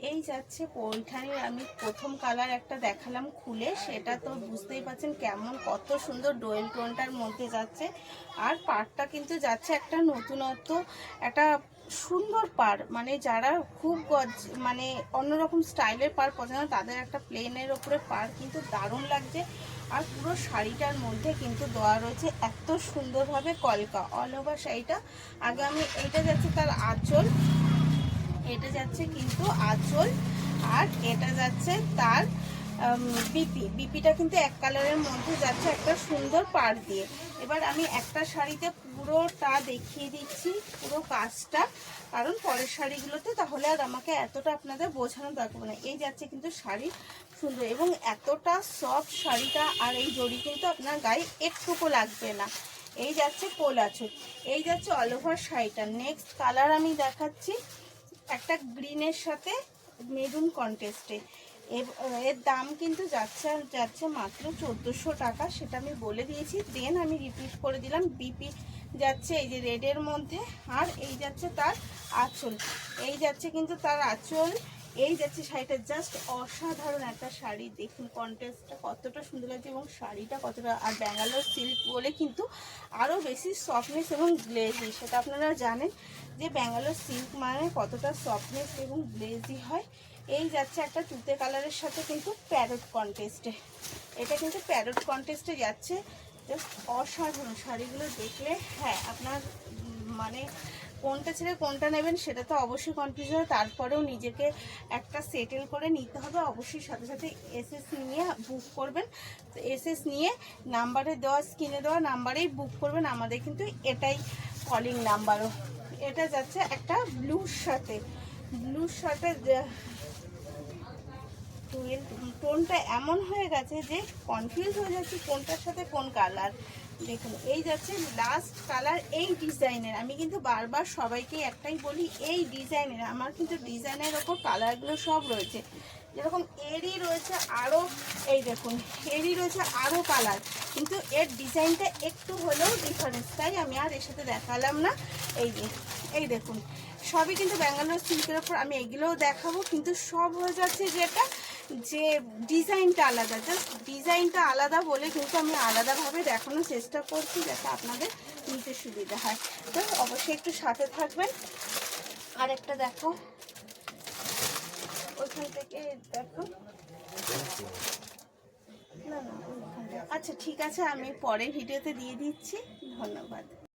এই যাচ্ছে পৈঠানির আমি প্রথম কালার একটা দেখালাম খুলে, সেটা তো বুঝতেই পারছেন কেমন কত সুন্দর ডোয়েল টোনটার মধ্যে যাচ্ছে। আর পাড়টা কিন্তু যাচ্ছে একটা নতুনত্ব, একটা সুন্দর পাড়, মানে যারা খুব মানে অন্যরকম স্টাইলের পাড় পছন্দ তাদের একটা প্লেনের ওপরে পাড় কিন্তু দারুণ লাগছে। আর পুরো শাড়িটার মধ্যে কিন্তু দেওয়া রয়েছে এত সুন্দরভাবে কলকা অল ওভার শাড়িটা। আগে আমি এইটা যাচ্ছে তার আঁচল, এটা যাচ্ছে কিন্তু আঁচল, আর এটা যাচ্ছে তার বিপিটা কিন্তু এক কালারের মধ্যে যাচ্ছে একটা সুন্দর পাড় দিয়ে। এবার আমি একটা শাড়িতে পুরোটা দেখিয়ে দিচ্ছি, পুরো কাজটা, কারণ পরের শাড়িগুলোতে তাহলে আর আমাকে এতটা আপনাদের বোঝানো দরকার না। এই যাচ্ছে কিন্তু শাড়ি সুন্দর এবং এতটা সফট শাড়িটা, আর এই জড়ি কিন্তু আপনার গায়ে একটুকু লাগবে না। এই যাচ্ছে কোল আঁচল, এই যাচ্ছে অল ওভার শাড়িটা। নেক্সট কালার আমি দেখাচ্ছি একটা গ্রিনের সাথে মেরুন কন্ট্রাস্টে। এর দাম কিন্তু যাচ্ছে মাত্র 1400 টাকা, সেটা আমি বলে দিয়েছি। দেন আমি রিপিট করে দিলাম, বিপি যাচ্ছে এই যে রেডের মধ্যে, আর এই যাচ্ছে তার আঁচল, এই যাচ্ছে কিন্তু তার আঁচল। এই যাচ্ছে শাড়িটা, জাস্ট অসাধারণ একটা শাড়ি। দেখুন কন্ট্রাস্টটা কতটা সুন্দর লাগছে এবং শাড়িটা কতটা, আর ব্যাঙ্গালোর সিল্ক বলে কিন্তু আরও বেশি সফটনেস এবং গ্লেজি, সেটা আপনারা জানেন যে ব্যাঙ্গালোর সিল্ক মানে কতটা সফটনেস এবং গ্লেজি হয়। এই যাচ্ছে একটা তুতে কালারের সাথে কিন্তু প্যারট কন্ট্রাস্টে, এটা কিন্তু প্যারট কন্ট্রাস্টে যাচ্ছে। জাস্ট অসাধারণ শাড়িগুলো দেখলে, হ্যাঁ আপনার মানে কোনটা ছেড়ে কোনটা নেবেন সেটা তো অবশ্যই কনফিউজ হয়, তারপরেও নিজেকে একটা সেটেল করে নিতে হবে। অবশ্যই সাথে সাথে এসএস নিয়ে বুক করবেন, তো এসএস নিয়ে নাম্বারে দেওয়া, স্ক্রিনে দেওয়া নাম্বারেই বুক করবেন, আমাদের কিন্তু এটাই কলিং নাম্বারও। এটা যাচ্ছে একটা ব্লুর সাথে, টোনটা এমন হয়ে গেছে যে কনফিউজ হয়ে যাচ্ছে কোনটার সাথে কোন কালার। দেখুন এই যাচ্ছে লাস্ট কালার এই ডিজাইনের। আমি কিন্তু বারবার সবাইকে একটাই বলি, এই ডিজাইনের, আমার কিন্তু ডিজাইনের ওপর কালারগুলো সব রয়েছে। যেরকম এরই রয়েছে আরও, এই দেখুন এরই রয়েছে আরও কালার, কিন্তু এর ডিজাইনটা একটু হলেও ডিফারেন্স, তাই আমি আর এর সাথে দেখালাম না। এই দেখুন সবই কিন্তু ব্যাঙ্গালোর সিল্কের ওপর, আমি এগুলোও দেখাবো, কিন্তু সব হয়ে যাচ্ছে যেটা যে ডিজাইনটা আলাদা, জাস্ট ডিজাইনটা আলাদা বলে কিন্তু আমি আলাদাভাবে দেখানোর চেষ্টা করছি যাতে আপনাদের নিতে সুবিধা হয়। তো অবশ্যই একটু সাথে থাকবেন। আর একটা দেখো, ওইখান থেকে দেখো, না না ওইখান থেকে, আচ্ছা ঠিক আছে, আমি পরে ভিডিওতে দিয়ে দিচ্ছি। ধন্যবাদ।